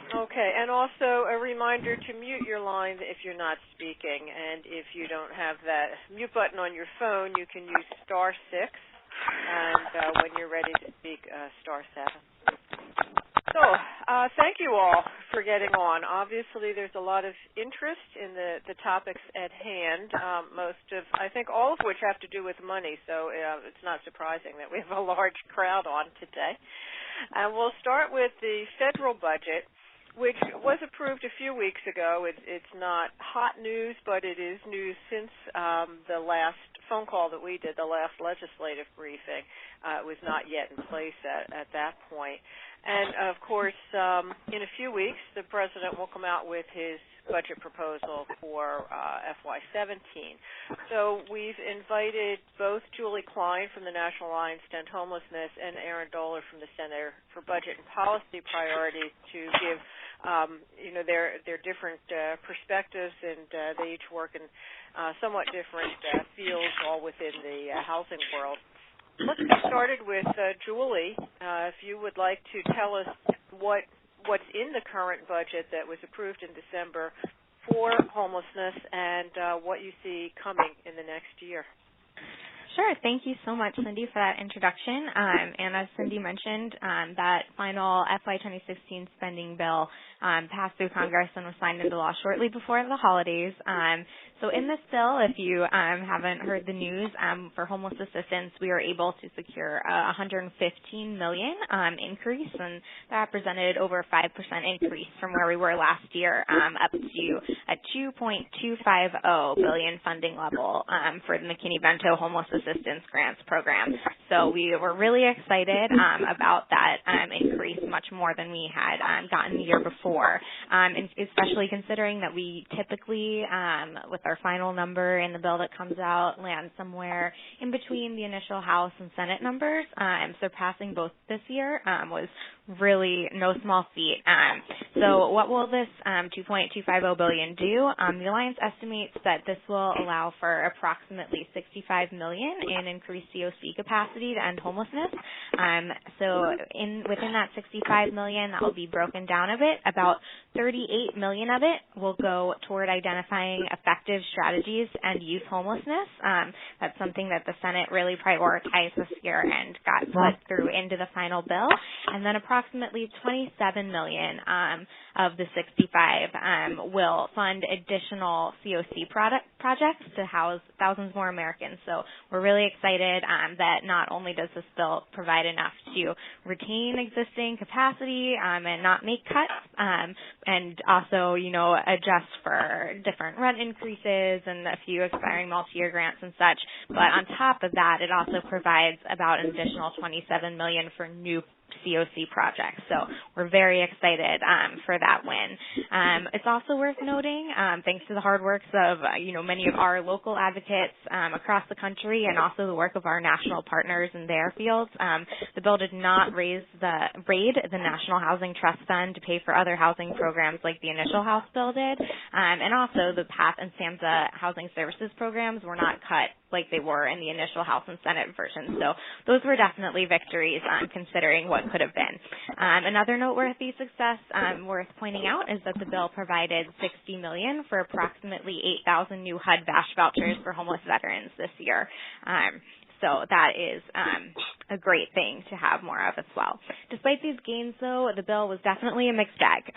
Okay, and also a reminder to mute your line if you're not speaking. And if you don't have that mute button on your phone, you can use *6. And when you're ready to speak, *7. So, thank you all for getting on. Obviously, there's a lot of interest in the topics at hand, I think all of which have to do with money, so it's not surprising that we have a large crowd on today. And we'll start with the federal budget, which was approved a few weeks ago. It's not hot news, but it is news since the last phone call that we did, the last legislative briefing. It was not yet in place at that point. And, of course, in a few weeks, the President will come out with his budget proposal for FY17. So we've invited both Julie Klein from the National Alliance to End Homelessness and Ehren Dohler from the Center for Budget and Policy Priorities to give their different perspectives, and they each work in somewhat different fields, all within the housing world. Let's get started with Julie. If you would like to tell us what's in the current budget that was approved in December for homelessness and what you see coming in the next year. Sure. Thank you so much, Cindy, for that introduction. And as Cindy mentioned, that final FY 2016 spending bill passed through Congress and was signed into law shortly before the holidays. So in this bill, if you haven't heard the news, for homeless assistance, we were able to secure a $115 million increase, and that represented over a 5% increase from where we were last year, up to a $2.250 billion funding level for the McKinney-Vento Homeless Assistance Grants Program. So we were really excited about that increase, much more than we had gotten the year before, and especially considering that we typically, with our final number in the bill that comes out, land somewhere in between the initial House and Senate numbers. Surpassing both this year was really no small feat. So what will this $2.250 billion do? The Alliance estimates that this will allow for approximately $65 million in increased COC capacity to end homelessness. So within that $65 million, that will be broken down a bit. About $38 million of it will go toward identifying effective strategies to end youth homelessness. That's something that the Senate really prioritized this year and got put through into the final bill. And then approximately $27 million of the 65 will fund additional COC projects to house thousands more Americans. So we're really excited that not only does this bill provide enough to retain existing capacity and not make cuts, and also, adjust for different rent increases and a few expiring multi-year grants and such. But on top of that, it also provides about an additional $27 million for new COC projects. So we're very excited for that win. It's also worth noting, thanks to the hard works of many of our local advocates across the country, and also the work of our national partners in their fields, the bill did not raid the National Housing Trust Fund to pay for other housing programs like the initial House bill did, and also the PATH and SAMHSA housing services programs were not cut like they were in the initial House and Senate version. So those were definitely victories, considering what could have been. Another noteworthy success worth pointing out is that the bill provided $60 million for approximately 8,000 new HUD-VASH vouchers for homeless veterans this year. So that is a great thing to have more of as well. Despite these gains, though, the bill was definitely a mixed bag.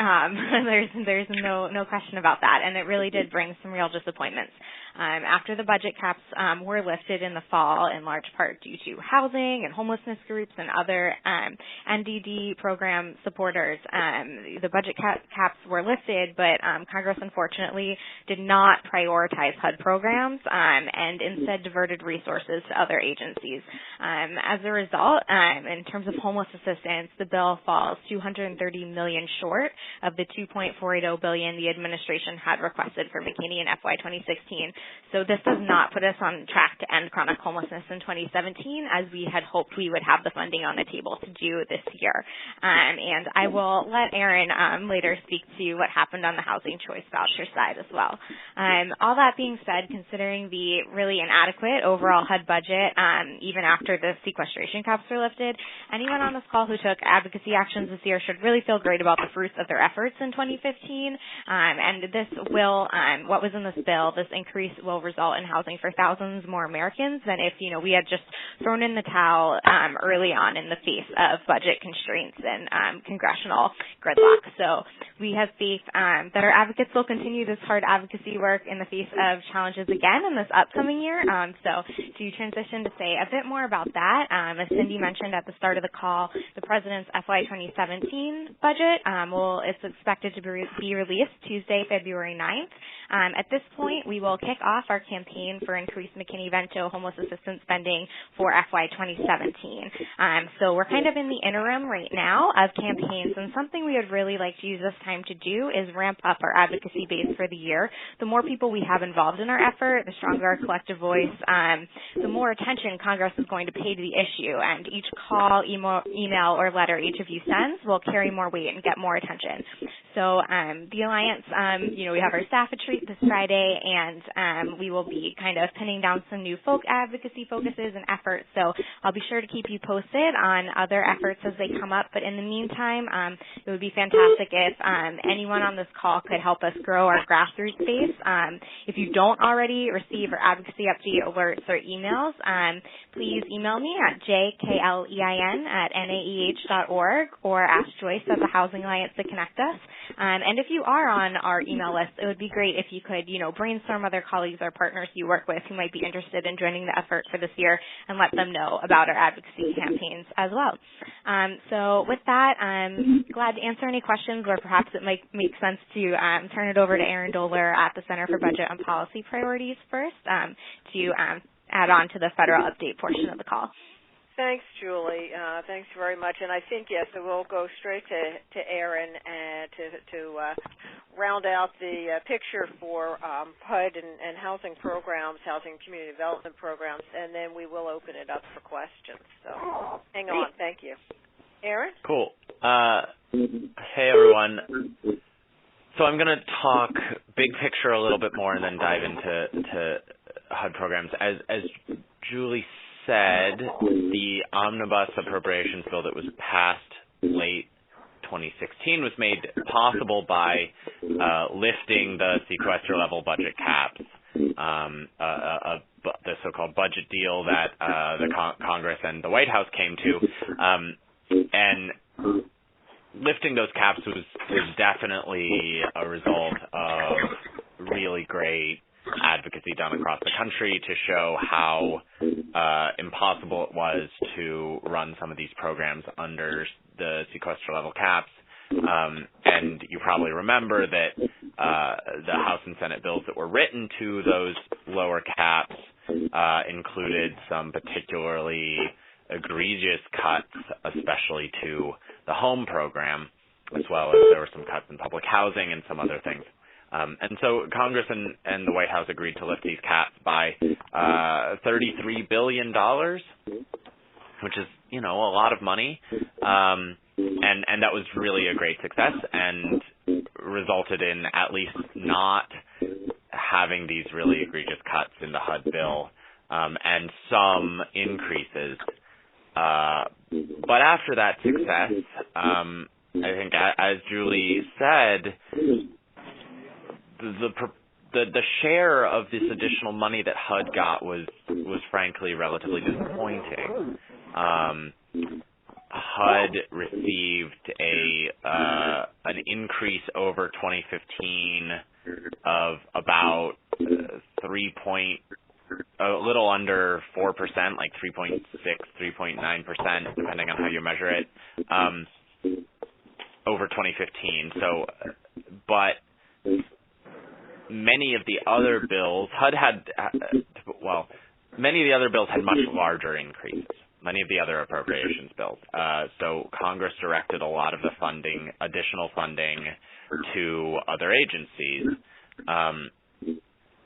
There's no question about that, and it really did bring some real disappointments. After the budget caps were lifted in the fall, in large part due to housing and homelessness groups and other NDD program supporters, the budget caps were lifted, but Congress unfortunately did not prioritize HUD programs and instead diverted resources to other agencies. As a result, in terms of homeless assistance, the bill falls $230 million short of the $2.480 billion the administration had requested for McKinney in FY 2016. So this does not put us on track to end chronic homelessness in 2017, as we had hoped we would have the funding on the table to do this year. And I will let Ehren later speak to what happened on the housing choice voucher side as well. All that being said, considering the really inadequate overall HUD budget, even after the sequestration caps were lifted. Anyone on this call who took advocacy actions this year should really feel great about the fruits of their efforts in 2015. And this will, what was in this bill, this increase will result in housing for thousands more Americans than if, we had just thrown in the towel early on in the face of budget constraints and congressional gridlock. So we have faith that our advocates will continue this hard advocacy work in the face of challenges again in this upcoming year. So to transition to say a bit more about that, as Cindy mentioned at the start of the call, the President's FY 2017 budget it's expected to be released Tuesday, February 9th. At this point, we will kick off our campaign for increased McKinney-Vento homeless assistance spending for FY 2017. So we're kind of in the interim right now of campaigns, and something we would really like to use this time to do is ramp up our advocacy base for the year. The more people we have involved in our effort, the stronger our collective voice, the more attention Congress is going to pay to the issue, and each call, email, or letter each of you sends will carry more weight and get more attention. So the Alliance, we have our staff retreat this Friday, and we will be kind of pinning down some new folk advocacy focuses and efforts. So I'll be sure to keep you posted on other efforts as they come up. But in the meantime, it would be fantastic if anyone on this call could help us grow our grassroots base. If you don't already receive our advocacy update alerts or emails, please email me at jklein@naeh.org or ask Joyce at the Housing Alliance to connect us. And if you are on our email list, it would be great if you could, brainstorm other colleagues or partners you work with who might be interested in joining the effort for this year and let them know about our advocacy campaigns as well. So with that, I'm glad to answer any questions, or perhaps it might make sense to turn it over to Ehren Dohler at the Center for Budget and Policy Priorities first to add on to the federal update portion of the call. Thanks, Julie. Thanks very much. And I think, yes, so we'll go straight to Ehren and to round out the picture for HUD and housing programs, housing community development programs, and then we will open it up for questions. So hang on. Thank you. Ehren? Cool. Hey, everyone. So I'm going to talk big picture a little bit more and then dive into HUD programs. As Julie said, the omnibus appropriations bill that was passed late 2016 was made possible by lifting the sequester level budget caps, the so-called budget deal that the Congress and the White House came to, and lifting those caps was definitely a result of really great advocacy done across the country to show how impossible it was to run some of these programs under the sequester level caps. And you probably remember that the House and Senate bills that were written to those lower caps included some particularly egregious cuts, especially to the home program, as well as there were some cuts in public housing and some other things. And so Congress and the White House agreed to lift these caps by $33 billion, which is, a lot of money. And that was really a great success and resulted in at least not having these really egregious cuts in the HUD bill and some increases. But after that success, I think, as Julie said, the share of this additional money that HUD got was frankly relatively disappointing. HUD received an increase over 2015 of about a little under 4%, like 3.6, 3.9%, depending on how you measure it, over 2015. So, but many of the other bills, many of the other bills had much larger increases, many of the other appropriations bills. So Congress directed a lot of the additional funding to other agencies.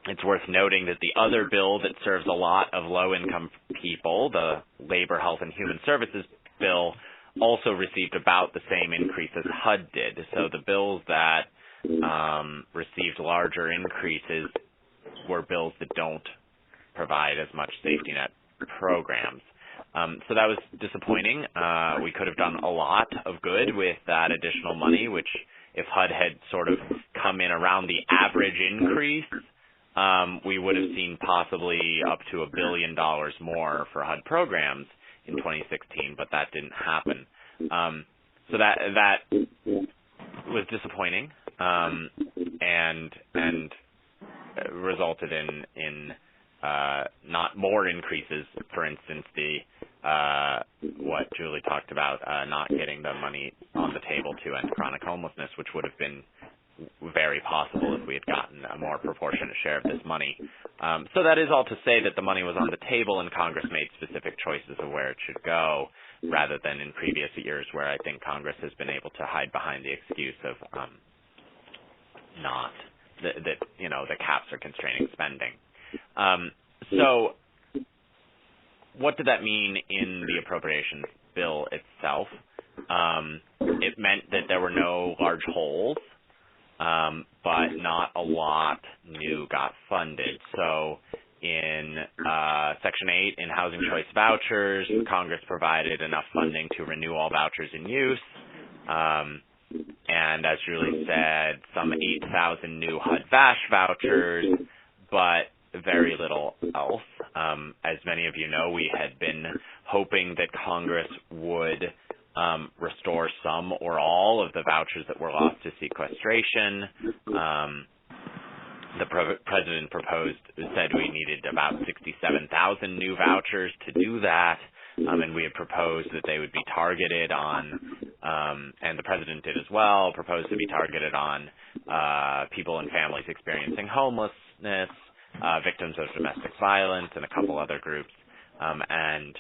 It's worth noting that the other bill that serves a lot of low-income people, the Labor, Health, and Human Services bill, also received about the same increase as HUD did. So the bills that received larger increases were bills that don't provide as much safety net programs. So that was disappointing. We could have done a lot of good with that additional money, which if HUD had sort of come in around the average increase, we would have seen possibly up to $1 billion more for HUD programs in 2016, but that didn't happen. So that was disappointing, and resulted in not more increases. For instance, what Julie talked about, not getting the money on the table to end chronic homelessness, which would have been very possible if we had gotten a more proportionate share of this money. So that is all to say that the money was on the table and Congress made specific choices of where it should go, rather than in previous years where I think Congress has been able to hide behind the excuse of the caps are constraining spending. So what did that mean in the appropriations bill itself? It meant that there were no large holes, but not a lot new got funded. So in Section 8, in Housing Choice Vouchers, Congress provided enough funding to renew all vouchers in use. And as Julie said, some 8,000 new HUD-VASH vouchers, but very little else. As many of you know, we had been hoping that Congress would restore some or all of the vouchers that were lost to sequestration. The president said we needed about 67,000 new vouchers to do that, and we had proposed that they would be targeted on, and the president did as well, proposed to be targeted on people and families experiencing homelessness, victims of domestic violence, and a couple other groups, and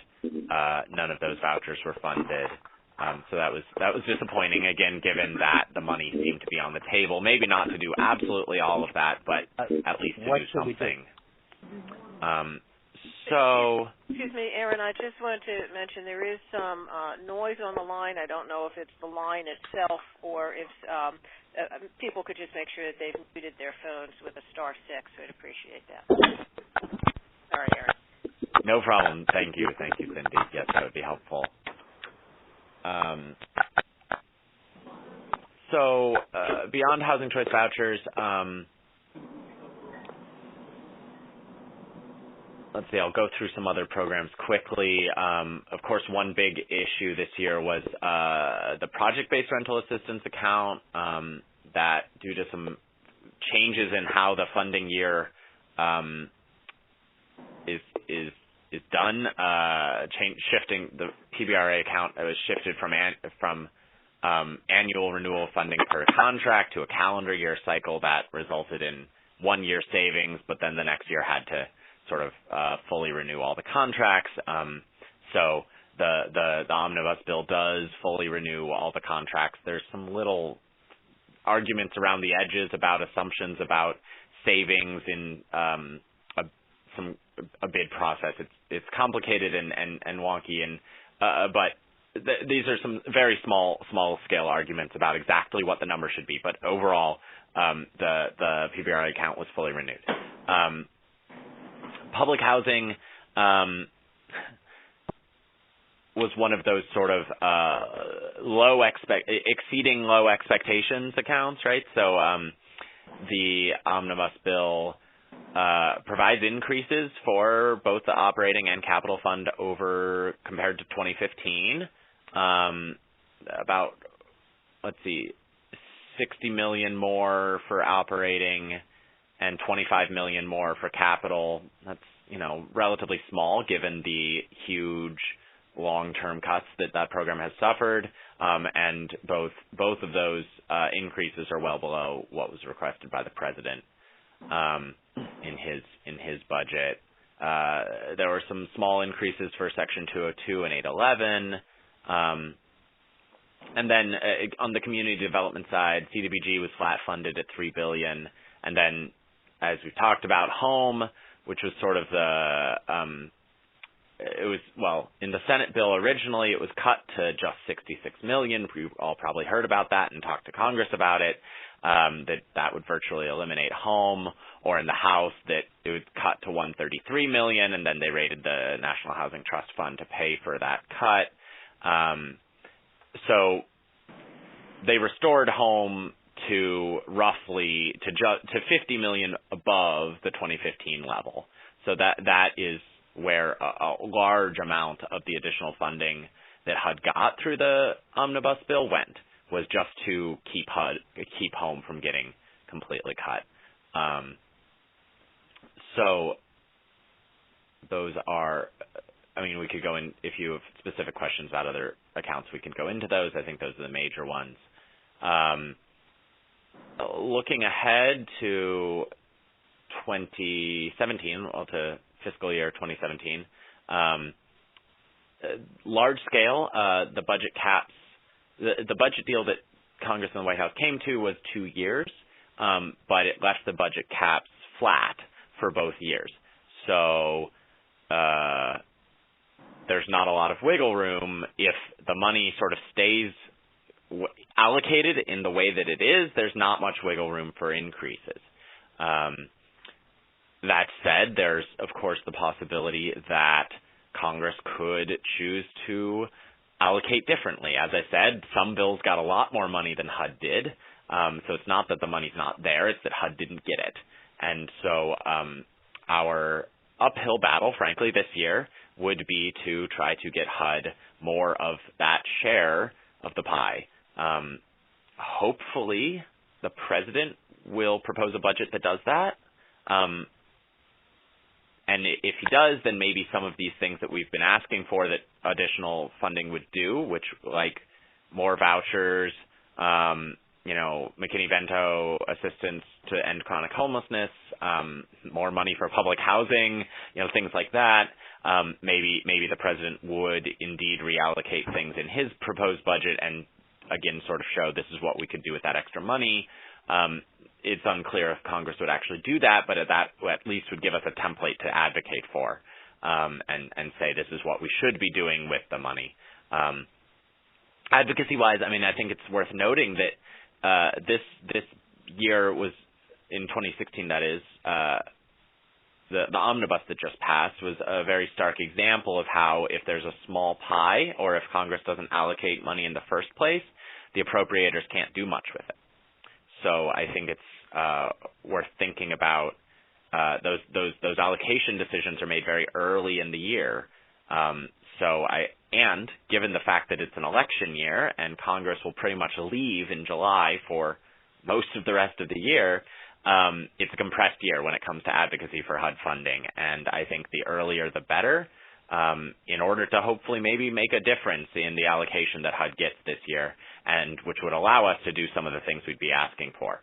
none of those vouchers were funded. So that was disappointing, again, given that the money seemed to be on the table. Maybe not to do absolutely all of that, but at least to do something. Excuse me, Ehren, I just wanted to mention there is some noise on the line. I don't know if it's the line itself or if people could just make sure that they've muted their phones with a *6. I'd appreciate that. Sorry, Ehren. No problem. Thank you, Cindy. Yes, that would be helpful. So beyond housing choice vouchers, let's see, I'll go through some other programs quickly. Of course, one big issue this year was the project-based rental assistance account, that due to some changes in how the funding year is done, shifting the PBRA account was shifted from annual renewal funding per contract to a calendar year cycle that resulted in 1 year savings, but then the next year had to sort of fully renew all the contracts. So the omnibus bill does fully renew all the contracts. There's some little arguments around the edges about assumptions about savings in a bid process. It's complicated and wonky, and but these are some very small scale arguments about exactly what the number should be. But overall, the PBRA account was fully renewed. Public housing was one of those sort of exceeding low expectations accounts, right? So the omnibus bill provides increases for both the operating and capital fund compared to 2015. About, let's see, $60 million more for operating and $25 million more for capital. That's, relatively small given the huge long-term cuts that program has suffered, and both of those increases are well below what was requested by the president in his budget. There were some small increases for Section 202 and 811. And then on the community development side, CDBG was flat funded at $3 billion. And then, as we've talked about, home, which was sort of in the Senate bill originally, it was cut to just $66 million. We all probably heard about that and talked to Congress about it, that would virtually eliminate home, or in the House that it would cut to $133 million, and then they raided the National Housing Trust Fund to pay for that cut. So they restored home to roughly to $50 million above the 2015 level. So that is where a large amount of the additional funding that HUD got through the omnibus bill was just to keep home from getting completely cut. So those are, we could go in, if you have specific questions about other accounts, we can go into those. I think those are the major ones. Looking ahead to 2017, to fiscal year 2017, large scale, the budget caps, the budget deal that Congress and the White House came to was 2 years, but it left the budget caps flat for both years. So there's not a lot of wiggle room. If the money sort of stays allocated in the way that it is, there's not much wiggle room for increases. That said, there's, of course, the possibility that Congress could choose to allocate differently. As I said, some bills got a lot more money than HUD did, so it's not that the money's not there, it's that HUD didn't get it. And so our uphill battle, frankly, this year would be to try to get HUD more of that share of the pie. Hopefully, the president will propose a budget that does that. And if he does, then maybe some of these things that we've been asking for that additional funding would do, which like more vouchers, McKinney-Vento assistance to end chronic homelessness, more money for public housing, things like that. Maybe the president would indeed reallocate things in his proposed budget and again sort of show this is what we could do with that extra money. It's unclear if Congress would actually do that, but that at least would give us a template to advocate for and say this is what we should be doing with the money. Advocacy-wise, I think it's worth noting that this year was, in 2016 that is, the omnibus that just passed was a very stark example of how if there's a small pie or if Congress doesn't allocate money in the first place, the appropriators can't do much with it. So I think it's worth thinking about those allocation decisions are made very early in the year. And given the fact that it's an election year and Congress will pretty much leave in July for most of the rest of the year, it's a compressed year when it comes to advocacy for HUD funding. And I think the earlier the better, in order to hopefully maybe make a difference in the allocation that HUD gets this year, and which would allow us to do some of the things we'd be asking for.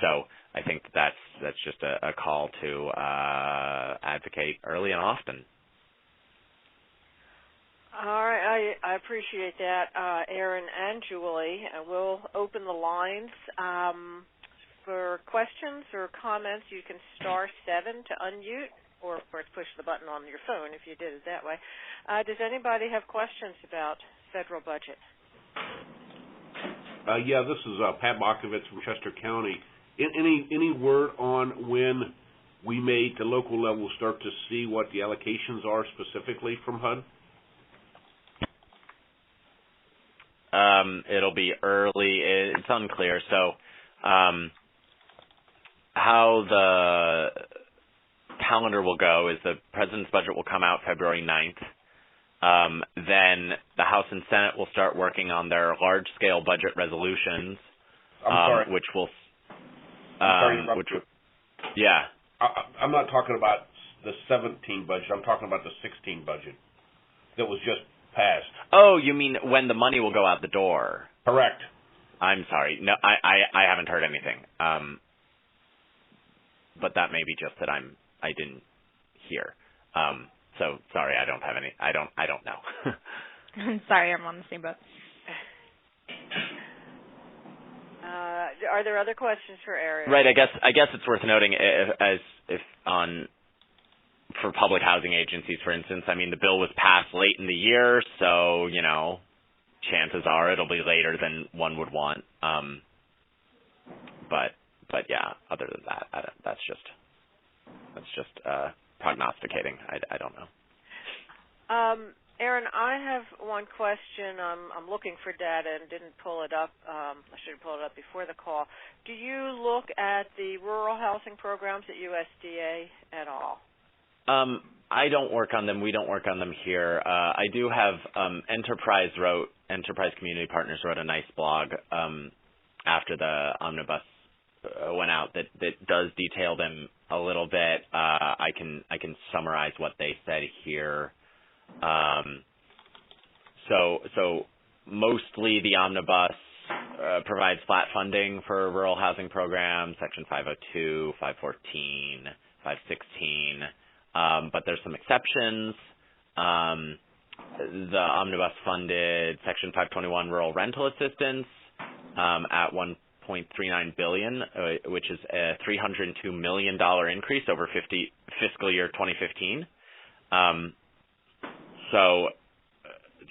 So I think that's just a call to advocate early and often. All right, I appreciate that, Ehren and Julie. We'll open the lines for questions or comments. You can *7 to unmute, or of course push the button on your phone if you did it that way. Does anybody have questions about federal budget? Yeah, this is Pat Bakovitz from Chester County. Any word on when we may, at the local level, start to see what the allocations are specifically from HUD? It'll be early. It's unclear. So how the calendar will go is the president's budget will come out February 9th. Then the House and Senate will start working on their large-scale budget resolutions, which will. Yeah. I'm not talking about the 17 budget. I'm talking about the 16 budget that was just passed. Oh, you mean when the money will go out the door? Correct. I'm sorry. No, I haven't heard anything. But that may be just that I didn't hear. So sorry, I don't have any. I don't know. I'm sorry, I'm on the same boat. Are there other questions for Ehren? Right. I guess it's worth noting if on for public housing agencies, for instance. I mean, the bill was passed late in the year, so, you know, chances are it'll be later than one would want. But yeah, other than that, that's just prognosticating. I don't know. Ehren, I have one question. I'm looking for data and didn't pull it up. I should have pulled it up before the call. Do you look at the rural housing programs at USDA at all? I don't work on them. We don't work on them here. I do have Enterprise Community Partners wrote a nice blog after the omnibus went out that does detail them a little bit. I can summarize what they said here. So mostly the omnibus provides flat funding for rural housing programs, Section 502, 514, 516, but there's some exceptions. The omnibus funded Section 521 rural rental assistance at $1.39 billion, which is a $302 million increase over fiscal year 2015. So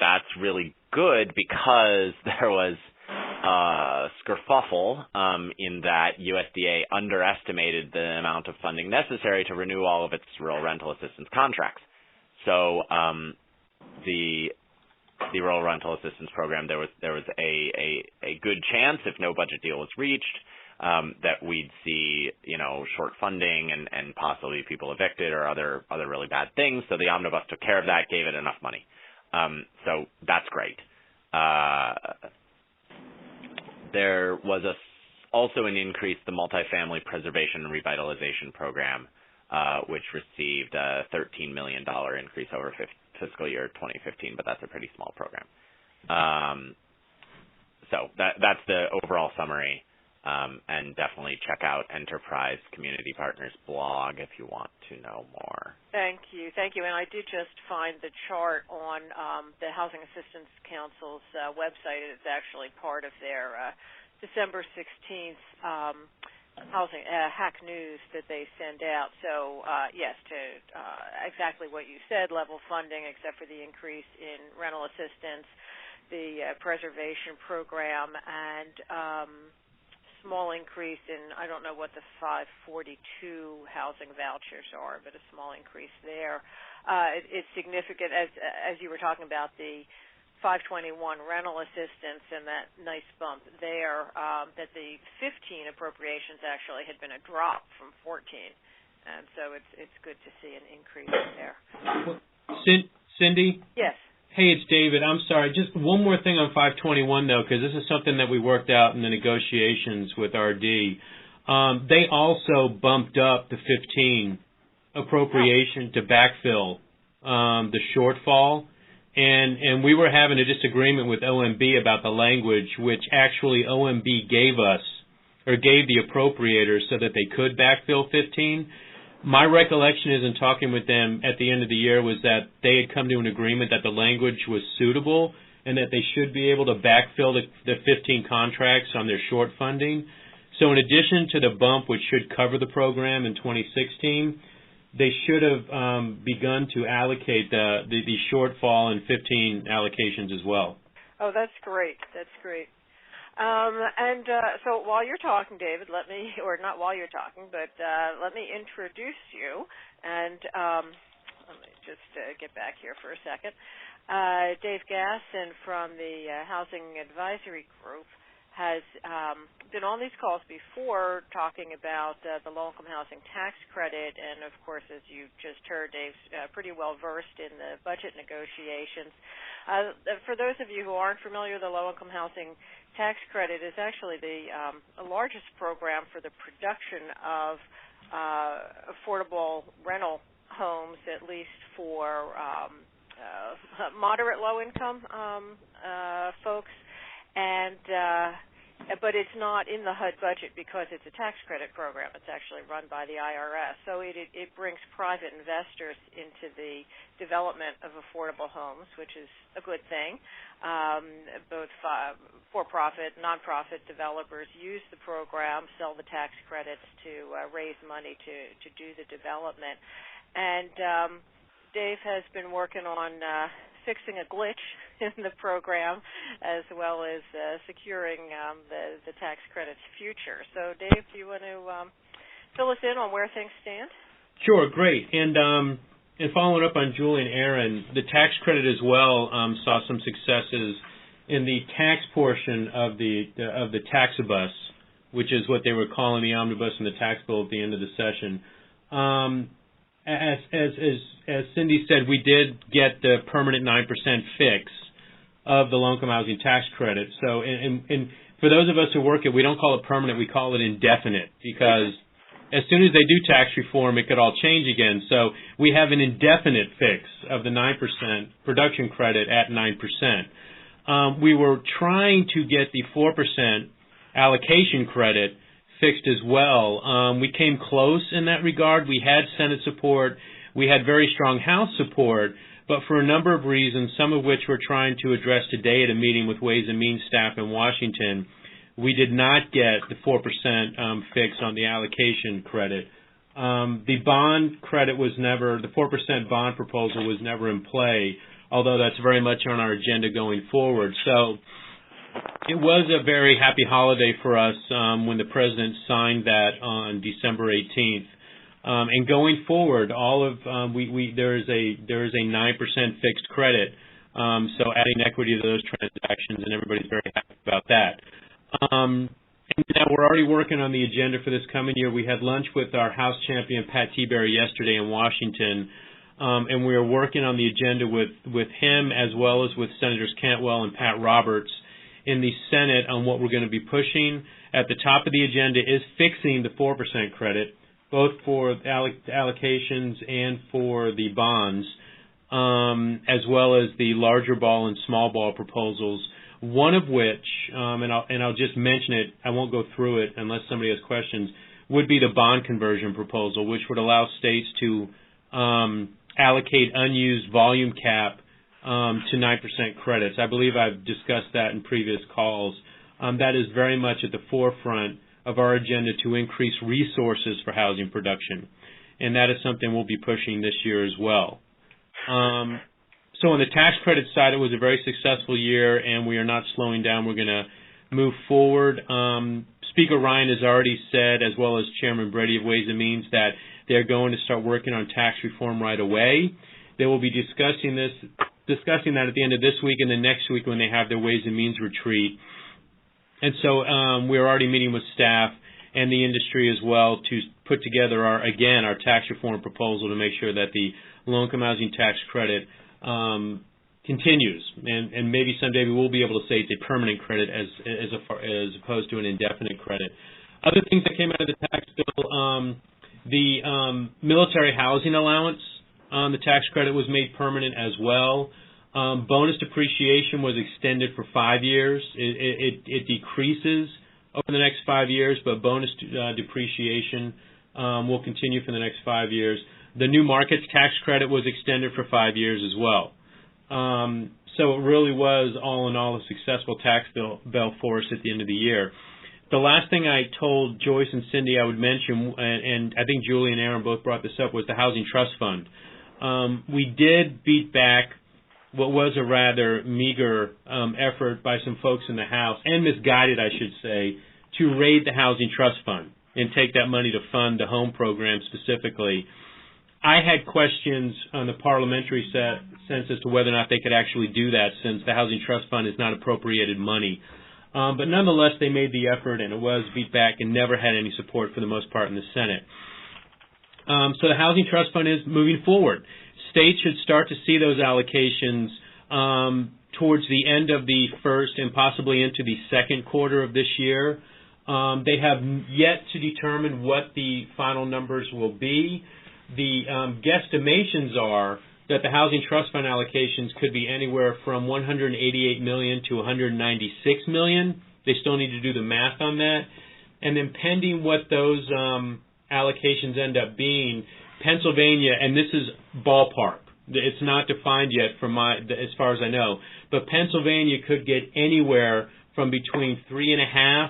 that's really good because there was skerfuffle in that USDA underestimated the amount of funding necessary to renew all of its rural rental assistance contracts. So the rural rental assistance program, there was a good chance, if no budget deal was reached, that we'd see, you know, short funding and possibly people evicted or other really bad things. So the omnibus took care of that, gave it enough money. So that's great. There was also an increase, the multifamily preservation and revitalization program, which received a $13 million increase over fiscal year 2015, but that's a pretty small program. So that's the overall summary. And definitely check out Enterprise Community Partners blog if you want to know more. Thank you. And I did just find the chart on the Housing Assistance Council's website. It's actually part of their December 16th housing hack news that they send out. So, yes, to exactly what you said, level funding except for the increase in rental assistance, the preservation program, and small increase in, I don't know what the 542 housing vouchers are, but a small increase there. It's significant, as you were talking about the 521 rental assistance and that nice bump there, that the 15 appropriations actually had been a drop from 14. And so it's good to see an increase there. Cindy? Yes. Hey, it's David. I'm sorry. Just one more thing on 521, though, because this is something that we worked out in the negotiations with RD. They also bumped up the 15 appropriation to backfill the shortfall. And we were having a disagreement with OMB about the language, which actually OMB gave us, or gave the appropriators so that they could backfill 15. My recollection is in talking with them at the end of the year was that they had come to an agreement that the language was suitable and that they should be able to backfill the 15 contracts on their short funding. So in addition to the bump, which should cover the program in 2016, they should have begun to allocate the shortfall in 15 allocations as well. Oh, that's great. So while you're talking, David, let me introduce you. And let me just get back here for a second. Dave Gasson from the Housing Advisory Group has been on these calls before talking about the low-income housing tax credit. And, of course, as you just heard, Dave's pretty well versed in the budget negotiations. For those of you who aren't familiar, the low-income housing tax credit is actually the largest program for the production of affordable rental homes, at least for moderate low-income folks. But it's not in the HUD budget because it's a tax credit program. It's actually run by the IRS. So it brings private investors into the development of affordable homes, which is a good thing. Both for-profit, non-profit developers use the program, sell the tax credits to raise money to do the development. And Dave has been working on fixing a glitch in the program, as well as securing the tax credit's future. So, Dave, do you want to fill us in on where things stand? Sure, great. And following up on Julie and Ehren, the tax credit as well saw some successes in the tax portion of the taxibus, which is what they were calling the omnibus and the tax bill at the end of the session. As Cindy said, we did get the permanent 9% fix of the low-income housing tax credit. So, and for those of us who work it, we don't call it permanent, we call it indefinite, because as soon as they do tax reform, it could all change again. So we have an indefinite fix of the 9% production credit at 9%. We were trying to get the 4% allocation credit fixed as well. We came close in that regard. We had Senate support. We had very strong House support. But for a number of reasons, some of which we're trying to address today at a meeting with Ways and Means staff in Washington, we did not get the 4% fix on the allocation credit. The bond credit was never, the 4% bond proposal was never in play, although that's very much on our agenda going forward. So it was a very happy holiday for us when the President signed that on December 18th. And going forward, all of there is a 9% fixed credit, so adding equity to those transactions, and everybody's very happy about that. And now we're already working on the agenda for this coming year. We had lunch with our House champion, Pat Tiberi, yesterday in Washington, and we are working on the agenda with him as well as with Senators Cantwell and Pat Roberts in the Senate on what we're going to be pushing. At the top of the agenda is fixing the 4% credit, both for allocations and for the bonds, as well as the larger ball and small ball proposals, one of which, and I'll just mention it, I won't go through it unless somebody has questions, would be the bond conversion proposal, which would allow states to allocate unused volume cap to 9% credits. I believe I've discussed that in previous calls. That is very much at the forefront of our agenda to increase resources for housing production, and that is something we'll be pushing this year as well. So on the tax credit side, it was a very successful year, and we are not slowing down. We're going to move forward. Speaker Ryan has already said, as well as Chairman Brady of Ways and Means, that they're going to start working on tax reform right away. They will be discussing that at the end of this week and then next week when they have their Ways and Means retreat. And so we're already meeting with staff and the industry as well to put together our tax reform proposal to make sure that the low-income housing tax credit continues, and maybe someday we will be able to say it's a permanent credit as opposed to an indefinite credit. Other things that came out of the tax bill, the military housing allowance on the tax credit was made permanent as well. Bonus depreciation was extended for 5 years. It decreases over the next 5 years, but bonus depreciation will continue for the next 5 years. The new markets tax credit was extended for 5 years as well. So it really was, all in all, a successful tax bill for us at the end of the year. The last thing I told Joyce and Cindy I would mention, and I think Julie and Ehren both brought this up, was the Housing Trust Fund. We did beat back what was a rather meager effort by some folks in the House, and misguided, I should say, to raid the Housing Trust Fund and take that money to fund the home program specifically. I had questions on the parliamentary sense as to whether or not they could actually do that, since the Housing Trust Fund is not appropriated money. But nonetheless, they made the effort, and it was beat back and never had any support for the most part in the Senate. So the Housing Trust Fund is moving forward. States should start to see those allocations towards the end of the first and possibly into the second quarter of this year. They have yet to determine what the final numbers will be. The guesstimations are that the Housing Trust Fund allocations could be anywhere from $188 million to $196 million. They still need to do the math on that. And then pending what those allocations end up being, Pennsylvania, and this is ballpark, it's not defined yet as far as I know, but Pennsylvania could get anywhere from between $3.5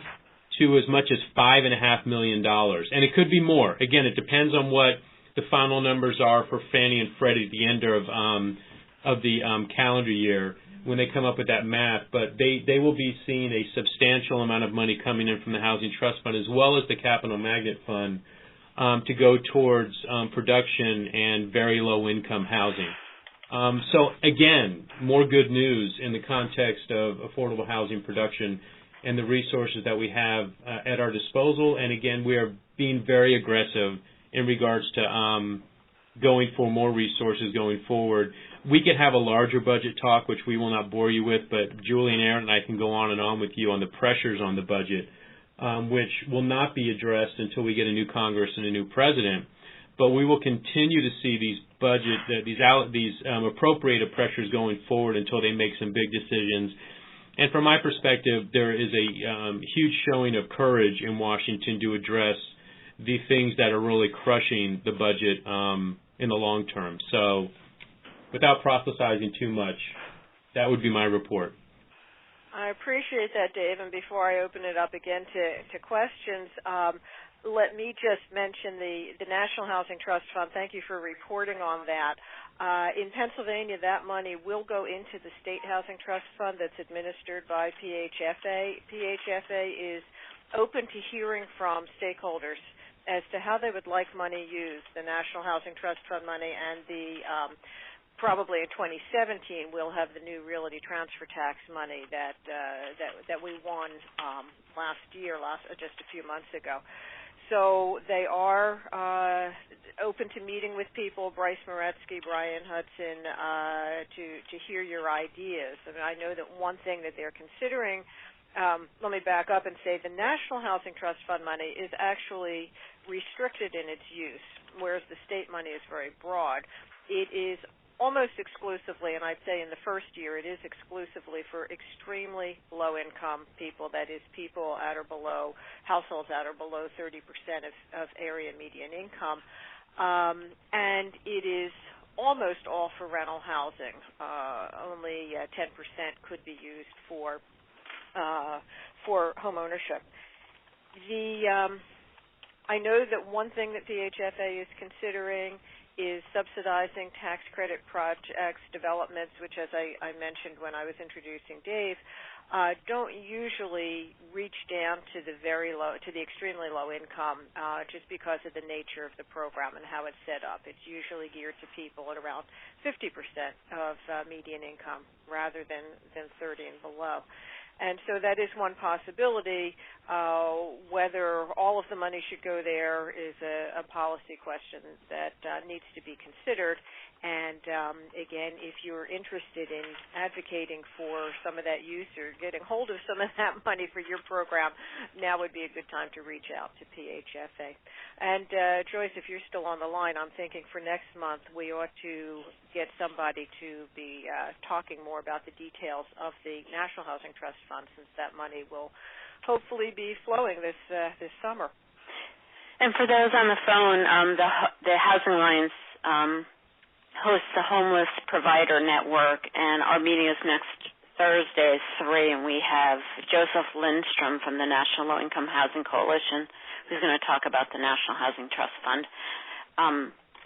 to as much as $5.5 million. And it could be more. Again, it depends on what the final numbers are for Fannie and Freddie at the end of the calendar year when they come up with that math, but they will be seeing a substantial amount of money coming in from the Housing Trust Fund as well as the Capital Magnet Fund to go towards production and very low-income housing. So, again, more good news in the context of affordable housing production and the resources that we have at our disposal. And, again, we are being very aggressive in regards to going for more resources going forward. We could have a larger budget talk, which we will not bore you with, but Julie and Ehren and I can go on and on with you on the pressures on the budget, which will not be addressed until we get a new Congress and a new president. But we will continue to see these appropriated pressures going forward until they make some big decisions. And from my perspective, there is a huge showing of courage in Washington to address the things that are really crushing the budget in the long term. So without proselytizing too much, that would be my report. I appreciate that, Dave. And before I open it up again to questions, let me just mention the National Housing Trust Fund. Thank you for reporting on that. In Pennsylvania, that money will go into the State Housing Trust Fund that's administered by PHFA. PHFA is open to hearing from stakeholders as to how they would like money used, the National Housing Trust Fund money and the probably in 2017 we'll have the new realty transfer tax money that we won just a few months ago. So they are open to meeting with people, Bryce Moretsky, Brian Hudson, to hear your ideas. I mean, I know that one thing that they're considering, let me back up and say the National Housing Trust Fund money is actually restricted in its use, whereas the state money is very broad. It is almost exclusively, and I'd say in the first year, it is exclusively for extremely low-income people, that is people at or below, households at or below 30% of area median income. And it is almost all for rental housing. Only 10% could be used for home ownership. I know that one thing that PHFA is considering is subsidizing tax credit projects developments, which, as I mentioned when I was introducing Dave, don't usually reach down to the extremely low income, just because of the nature of the program and how it's set up. It's usually geared to people at around 50% of median income, rather than 30 and below. And so that is one possibility. Whether all of the money should go there is a policy question that needs to be considered. And, again, if you're interested in advocating for some of that use or getting hold of some of that money for your program, now would be a good time to reach out to PHFA. And, Joyce, if you're still on the line, I'm thinking for next month we ought to get somebody to be talking more about the details of the National Housing Trust Fund, since that money will hopefully be flowing this summer. And for those on the phone, the Housing Alliance hosts the Homeless Provider Network, and our meeting is next Thursday at 3, and we have Joseph Lindstrom from the National Low Income Housing Coalition, who's going to talk about the National Housing Trust Fund.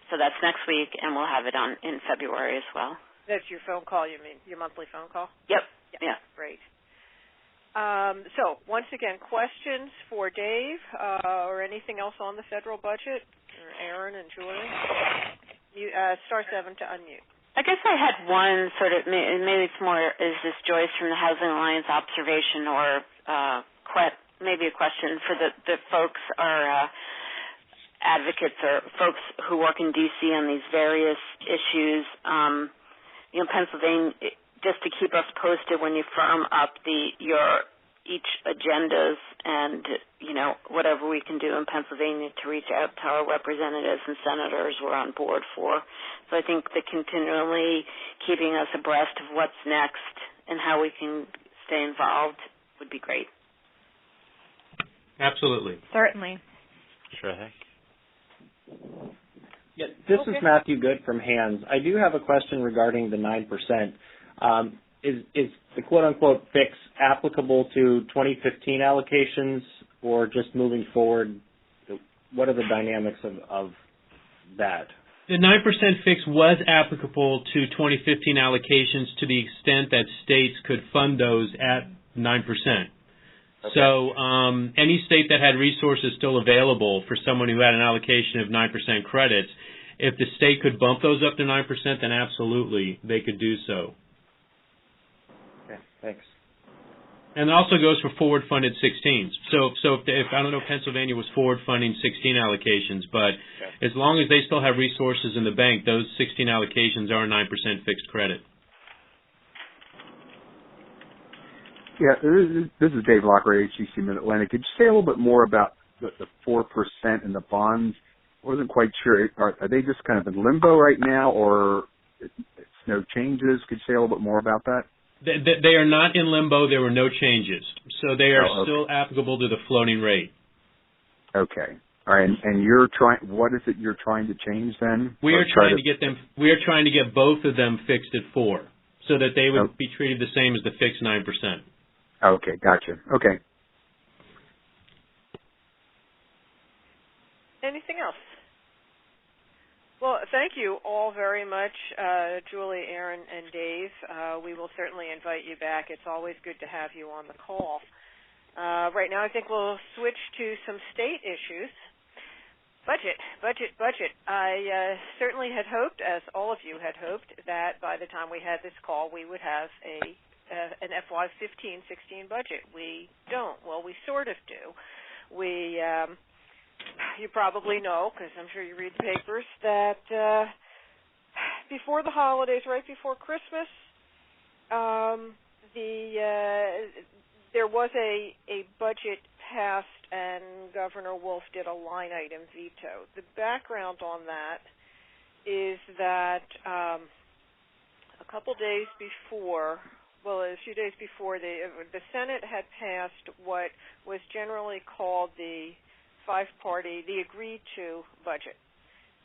So that's next week, and we'll have it in February as well. That's your phone call, you mean, your monthly phone call? Yep. Yeah. Great. So, once again, questions for Dave or anything else on the federal budget? Or Ehren and Julie? Star 7 to unmute. I guess I had one sort of, maybe it's more, is this Joyce from the Housing Alliance observation or maybe a question for the folks or advocates or folks who work in D.C. on these various issues. Pennsylvania, just to keep us posted when you firm up each agendas and, whatever we can do in Pennsylvania to reach out to our representatives and senators we're on board for. So I think that continually keeping us abreast of what's next and how we can stay involved would be great. Absolutely. Certainly. Sure thing. Yeah, this is Matthew Good from Hands. I do have a question regarding the 9%. Is the quote-unquote fix applicable to 2015 allocations or just moving forward? What are the dynamics of that? The 9% fix was applicable to 2015 allocations to the extent that states could fund those at 9%. Okay. So any state that had resources still available for someone who had an allocation of 9% credits, if the state could bump those up to 9%, then absolutely they could do so. Okay, thanks. And it also goes for forward-funded 16s. So if I don't know, Pennsylvania was forward-funding 16 allocations, but as long as they still have resources in the bank, those 16 allocations are 9% fixed credit. Yeah, this is Dave Locker, HCC Mid-Atlantic. Could you say a little bit more about the 4% in the bonds? I wasn't quite sure. Are they just kind of in limbo right now, or it's no changes? Could you say a little bit more about that? They are not in limbo. There were no changes. So they are still applicable to the floating rate. Okay. All right. And you're trying, what is it you're trying to change then? We are trying to get both of them fixed at 4 so that they would be treated the same as the fixed 9%. Okay. Gotcha. Okay. Anything else? Well, thank you all very much, Julie, Ehren, and Dave. We will certainly invite you back. It's always good to have you on the call. Right now I think we'll switch to some state issues. Budget. I certainly had hoped, as all of you had hoped, that by the time we had this call we would have an FY 15-16 budget. We don't. Well, we sort of do. You probably know, because I'm sure you read the papers, that before the holidays, right before Christmas, there was a budget passed, and Governor Wolf did a line item veto. The background on that is that a few days before, the Senate had passed what was generally called the agreed-to budget,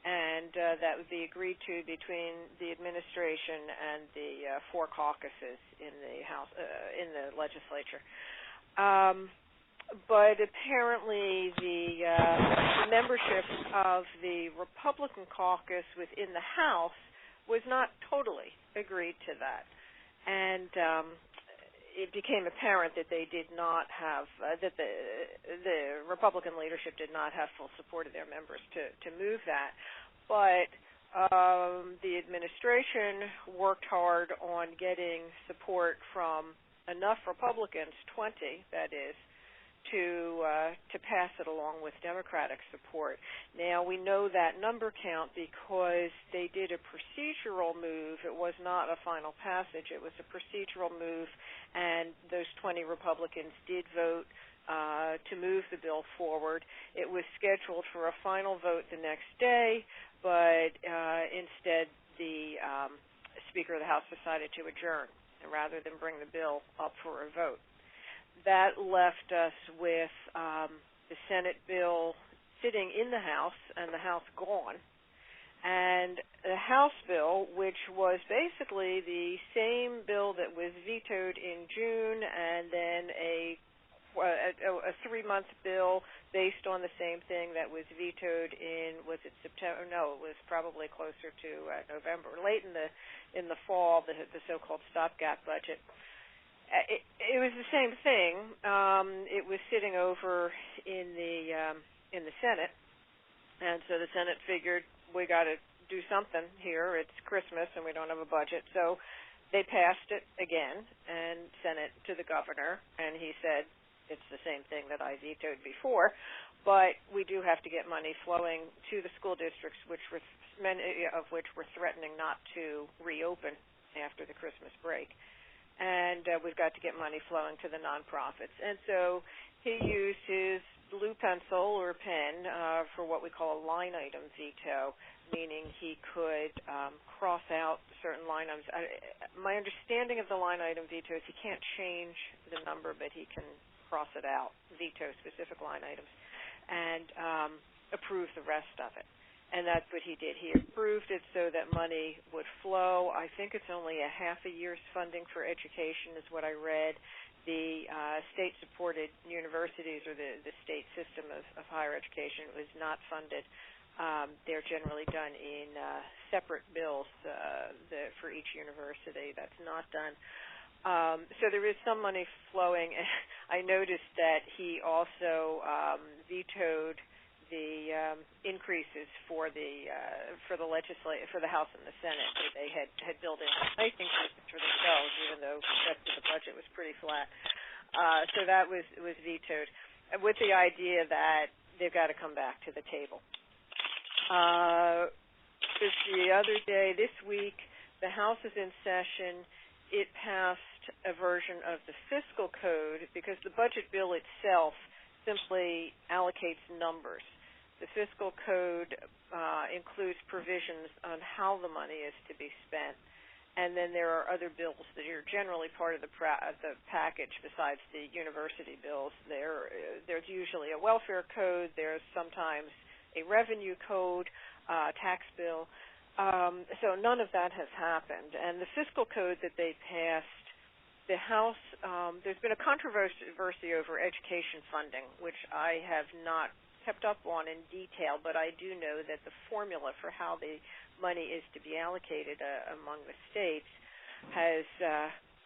and that would be agreed to between the administration and the 4 caucuses in the House, in the legislature. But apparently the membership of the Republican caucus within the House was not totally agreed to that, and it became apparent that they did not have, that the Republican leadership did not have full support of their members to move that. But the administration worked hard on getting support from enough Republicans, 20 that is, to pass it along with Democratic support. Now, we know that number count because they did a procedural move. It was not a final passage. It was a procedural move, and those 20 Republicans did vote to move the bill forward. It was scheduled for a final vote the next day, but instead the Speaker of the House decided to adjourn rather than bring the bill up for a vote. That left us with the Senate bill sitting in the House and the House gone, and the House bill, which was basically the same bill that was vetoed in June, and then a 3-month bill based on the same thing that was vetoed in, was it September? No, it was probably closer to November, late in the fall, the so-called stopgap budget. It was the same thing. It was sitting over in the Senate, and so the Senate figured we got to do something here. It's Christmas and we don't have a budget, so they passed it again and sent it to the governor, and he said it's the same thing that I vetoed before, but we do have to get money flowing to the school districts, many of which were threatening not to reopen after the Christmas break. And we've got to get money flowing to the nonprofits. And so he used his blue pencil or pen for what we call a line item veto, meaning he could cross out certain line items. My understanding of the line item veto is he can't change the number, but he can cross it out, veto specific line items, and approve the rest of it. And that's what he did. He approved it so that money would flow. I think it's only a half a year's funding for education is what I read. The state-supported universities or the state system of higher education was not funded They're generally done in separate bills for each university. That's not done. So there is some money flowing. I noticed that he also vetoed the increases for the House and the Senate. They had built in nice increases for themselves, even though the rest of the budget was pretty flat. So that was vetoed, with the idea that they've got to come back to the table. The other day, this week, the House is in session. It passed a version of the fiscal code because the budget bill itself simply allocates numbers. The fiscal code includes provisions on how the money is to be spent, and then there are other bills that are generally part of the package besides the university bills. There's usually a welfare code. There's sometimes a revenue code, tax bill. So none of that has happened. And the fiscal code that they passed, the House, there's been a controversy over education funding, which I have not kept up on in detail, but I do know that the formula for how the money is to be allocated among the states has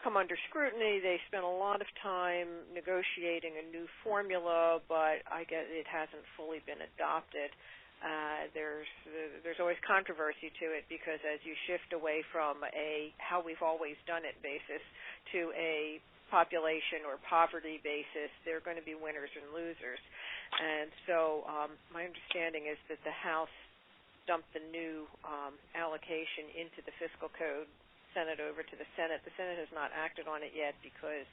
come under scrutiny. They spent a lot of time negotiating a new formula, but I guess it hasn't fully been adopted. There's always controversy to it because as you shift away from a how we've always done it basis to a population or poverty basis, there are going to be winners and losers. And so my understanding is that the House dumped the new allocation into the fiscal code, sent it over to the Senate. The Senate has not acted on it yet because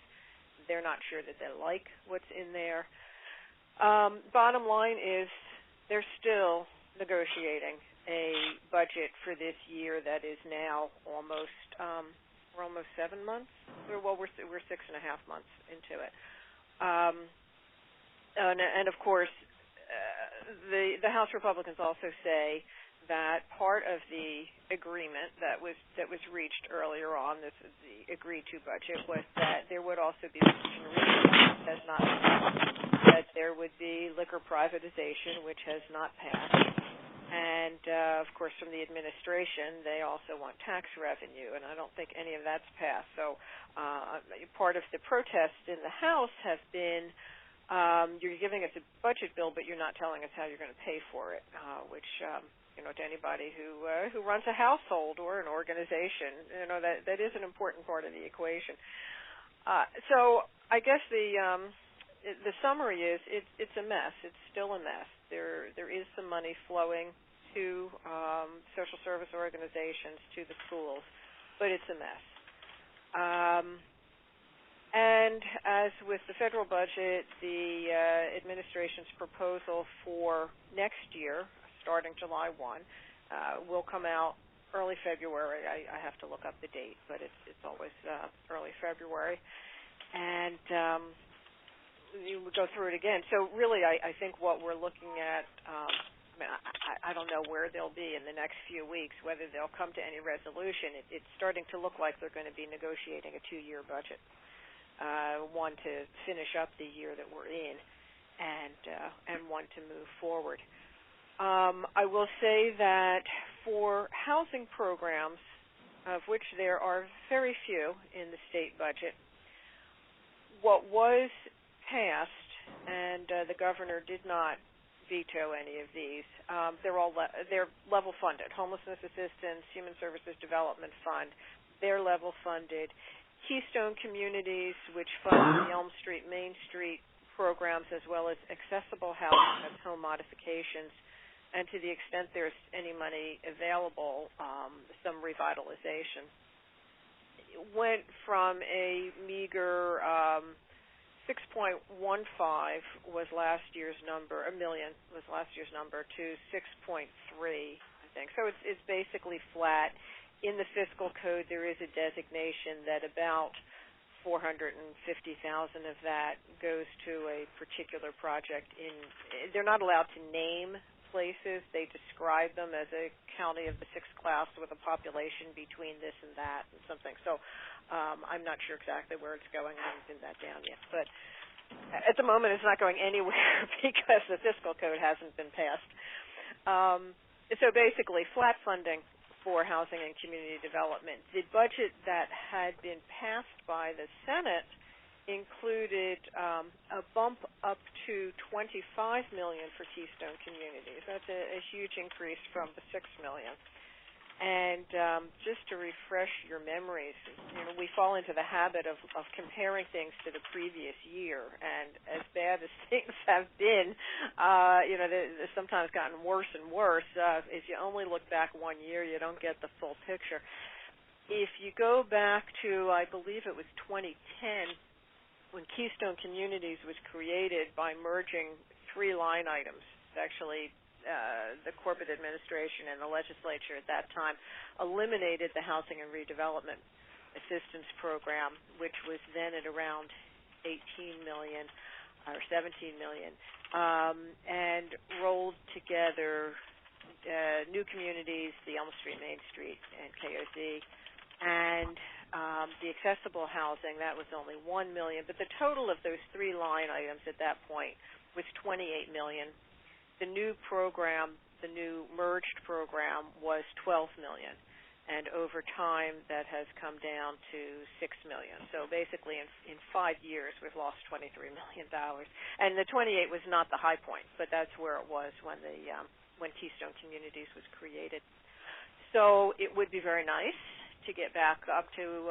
they're not sure that they like what's in there. Bottom line is they're still negotiating a budget for this year that is now almost we're almost 7 months. Well, we're 6.5 months into it, and of course, the House Republicans also say that part of the agreement that was reached earlier on, this is the agreed-to budget, was that there would also be has not that there would be liquor privatization, which has not passed. And, of course, from the administration, they also want tax revenue, and I don't think any of that's passed. So part of the protests in the House have been you're giving us a budget bill, but you're not telling us how you're going to pay for it, which, to anybody who runs a household or an organization, that is an important part of the equation. So I guess the summary is it's a mess. It's still a mess. There is some money flowing to social service organizations, to the schools, but it's a mess. And as with the federal budget, the administration's proposal for next year, starting July 1, will come out early February. I have to look up the date, but it's always early February. And you would go through it again. So really, I think what we're looking at, I don't know where they'll be in the next few weeks, whether they'll come to any resolution. It's starting to look like they're going to be negotiating a 2-year budget, one to finish up the year that we're in, and one to move forward. I will say that for housing programs, of which there are very few in the state budget, what was passed, and the governor did not veto any of these. They're level funded. Homelessness Assistance, Human Services Development Fund, they're level funded. Keystone Communities, which fund the Elm Street, Main Street programs, as well as accessible housing and home modifications, and to the extent there's any money available, some revitalization. It went from a meager 6.15 was last year's number, $1 million was last year's number, to 6.3, I think. So it's basically flat. In the fiscal code, there is a designation that about $450,000 of that goes to a particular project. They're not allowed to name places. They describe them as a county of the 6th class with a population between this and that and something. So I'm not sure exactly where it's going. I haven't pinned that down yet. But at the moment, it's not going anywhere because the fiscal code hasn't been passed. So basically, flat funding for housing and community development. The budget that had been passed by the Senate included a bump up to $25 million for Keystone Communities. That's a huge increase from the $6 million. And just to refresh your memories, we fall into the habit of comparing things to the previous year. And as bad as things have been, they've sometimes gotten worse and worse. If you only look back 1 year, you don't get the full picture. If you go back to, I believe it was 2010, when Keystone Communities was created by merging 3 line items, actually the corporate administration and the legislature at that time eliminated the Housing and Redevelopment Assistance Program, which was then at around $18 million or $17 million, and rolled together new communities, the Elm Street, Main Street, and KOZ, and the accessible housing, that was only $1 million. But the total of those 3 line items at that point was $28 million. The new program, the new merged program, was $12 million. And over time, that has come down to $6 million. So basically, in 5 years, we've lost $23 million. And the 28 was not the high point, but that's where it was when Keystone Communities was created. So it would be very nice to get back up to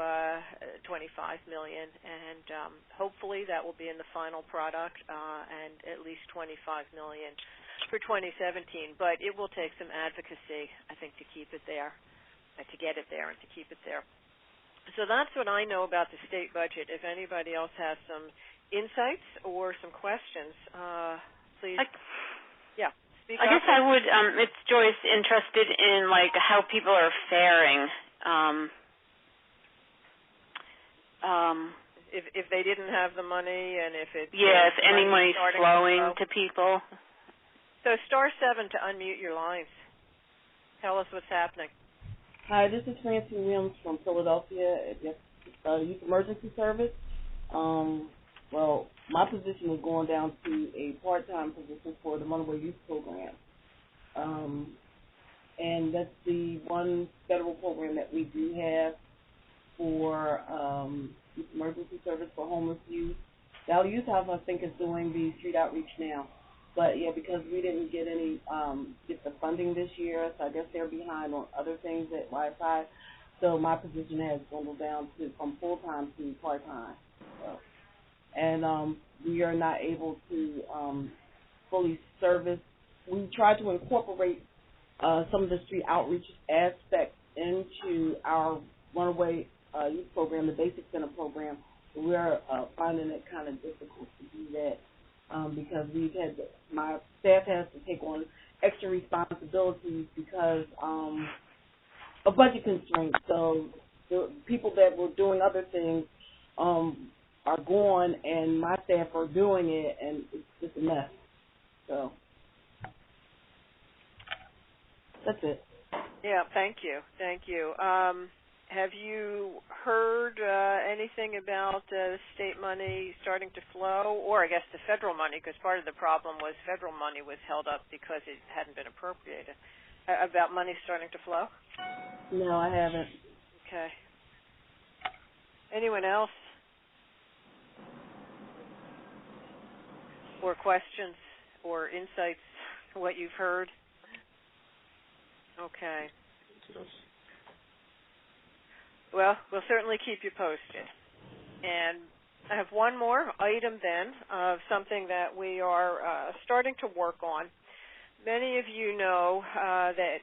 $25 million, and hopefully that will be in the final product, and at least $25 million for 2017. But it will take some advocacy, I think, to keep it there, to get it there and to keep it there. So that's what I know about the state budget. If anybody else has some insights or some questions, please. Speak up. I guess I would, it's Joyce, interested in how people are faring. If they didn't have the money, and if it's if any money's flowing to people. So *7 to unmute your lines. Tell us what's happening. Hi, this is Francie Williams from Philadelphia at Youth Emergency Service. Well, my position is going down to a part-time position for the Runaway Youth Program. And that's the one federal program that we do have for Youth Emergency Service for homeless youth. The Youth House, I think, is doing the street outreach now. But, because we didn't get the funding this year, so I guess they're behind on other things at YSI. So my position has dwindled down from full-time to part-time. So, and we are not able to fully service. We tried to incorporate some of the street outreach aspects into our Runaway Youth Program, the Basic Center program. We're finding it kind of difficult to do that. Because my staff has to take on extra responsibilities because of budget constraints. So the people that were doing other things are gone, and my staff are doing it, and it's just a mess. So that's it. Yeah, thank you. Have you heard anything about state money starting to flow, or I guess the federal money, because part of the problem was federal money was held up because it hadn't been appropriated, about money starting to flow? No, I haven't. Okay. Anyone else? Or questions or insights to what you've heard? Okay. Well, we'll certainly keep you posted. And I have one more item then of something that we are starting to work on. Many of you know that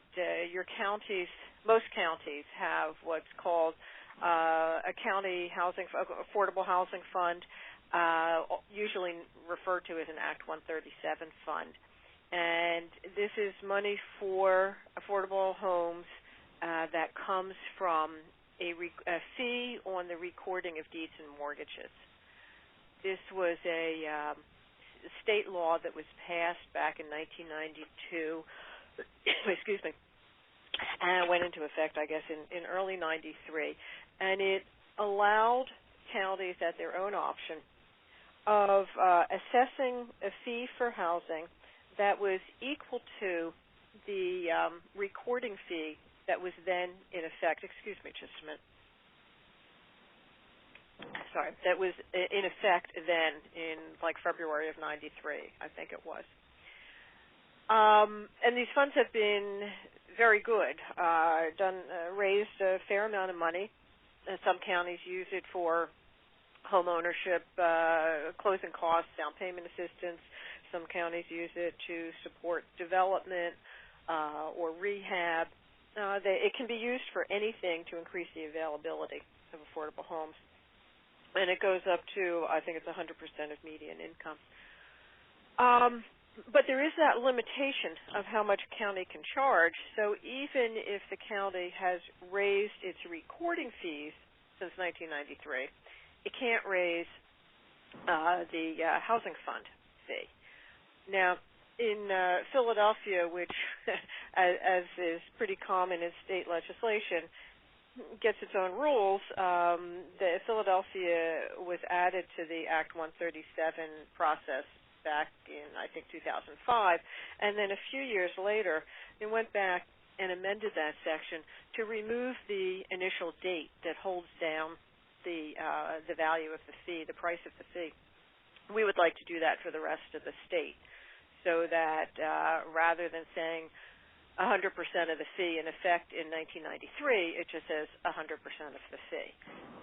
your counties, most counties, have what's called a county affordable housing fund, usually referred to as an Act 137 fund. And this is money for affordable homes that comes from a fee on the recording of deeds and mortgages. This was a state law that was passed back in 1992, excuse me, and went into effect, I guess, in early 93. And it allowed counties at their own option of assessing a fee for housing that was equal to the recording fee that was then in effect. Excuse me just a minute. Sorry, that was in effect then in like February of '93, I think it was. And these funds have been very good. Raised a fair amount of money. Some counties use it for home ownership, closing costs, down payment assistance. Some counties use it to support development or rehab. It can be used for anything to increase the availability of affordable homes. And it goes up to, I think it's 100% of median income. But there is that limitation of how much a county can charge. So even if the county has raised its recording fees since 1993, it can't raise the housing fund fee. Now, in Philadelphia, which, as is pretty common in state legislation, gets its own rules, the Philadelphia was added to the Act 137 process back in, I think, 2005, and then a few years later, it went back and amended that section to remove the initial date that holds down the value of the fee, the price of the fee. We would like to do that for the rest of the state, so that rather than saying 100% of the fee in effect in 1993, it just says 100% of the fee.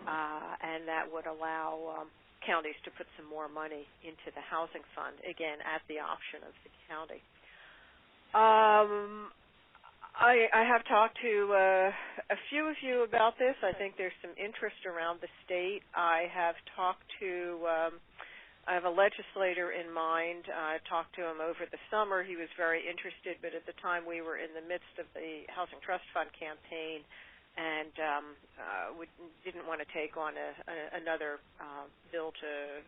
And that would allow counties to put some more money into the housing fund, again, at the option of the county. I have talked to a few of you about this. I think there's some interest around the state. I have talked to I have a legislator in mind. I talked to him over the summer. He was very interested, but at the time we were in the midst of the Housing Trust Fund campaign, and we didn't want to take on another bill to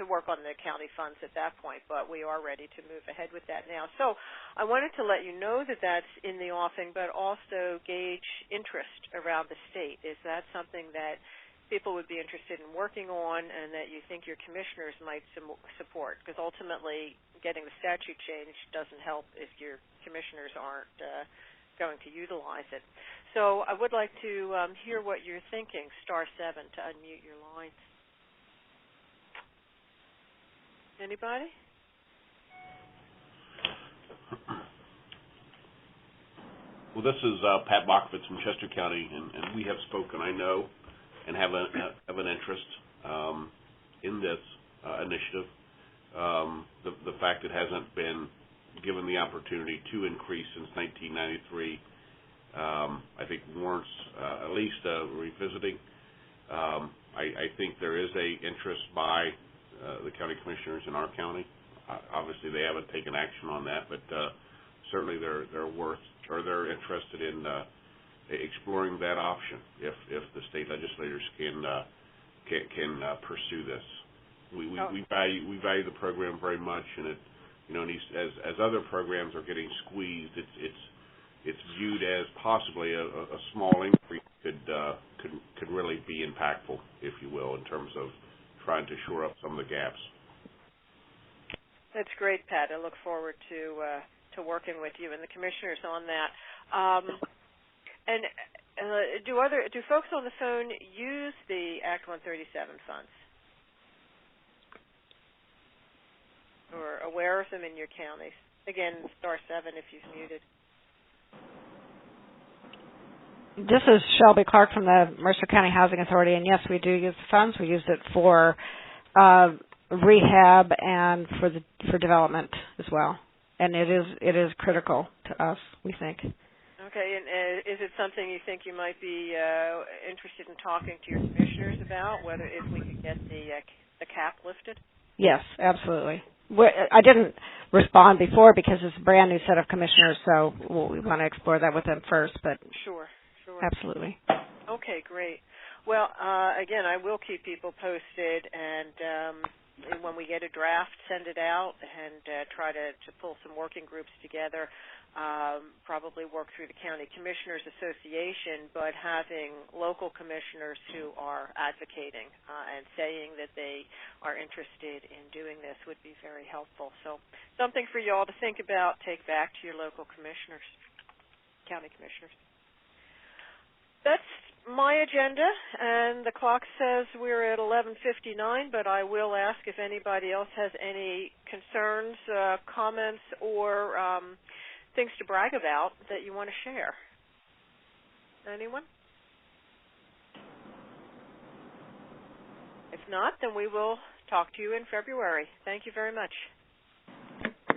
work on the county funds at that point. But we are ready to move ahead with that now. So I wanted to let you know that that's in the offing, but also gauge interest around the state. Is that something that people would be interested in working on and that you think your commissioners might support? Because ultimately getting the statute changed doesn't help if your commissioners aren't going to utilize it. So I would like to hear what you're thinking. *7 to unmute your lines. Anybody? Well, this is Pat Bachowitz from Chester County, and we have spoken, I know, and have an interest in this initiative. The fact it hasn't been given the opportunity to increase since 1993, I think warrants at least revisiting. I think there is a interest by the county commissioners in our county. Obviously, they haven't taken action on that, but certainly they're interested in exploring that option if the state legislators can pursue this. We value the program very much, and it, you know, as other programs are getting squeezed, it's viewed as possibly a small increase could really be impactful, if you will, in terms of trying to shore up some of the gaps. That's great, Pat. I look forward to working with you and the commissioners on that. And do folks on the phone use the Act 137 funds, or aware of them in your counties? Again, *7 if you've muted. This is Shelby Clark from the Mercer County Housing Authority, and yes, we do use the funds. We use it for rehab and for development as well, and it is critical to us, we think. Okay, and is it something you think you might be interested in talking to your commissioners about, whether if we could get the cap lifted? Yes, absolutely. I didn't respond before because it's a brand new set of commissioners, so we want to explore that with them first. But sure. Absolutely. Okay, great. Well, again, I will keep people posted, and when we get a draft, send it out and try to pull some working groups together. Probably work through the County Commissioners Association, but having local commissioners who are advocating and saying that they are interested in doing this would be very helpful. So something for you all to think about, take back to your local commissioners, county commissioners. That's my agenda, and the clock says we're at 11:59, but I will ask if anybody else has any concerns, comments, or things to brag about that you want to share. Anyone? If not, then we will talk to you in February. Thank you very much.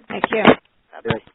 Thank you. Bye-bye.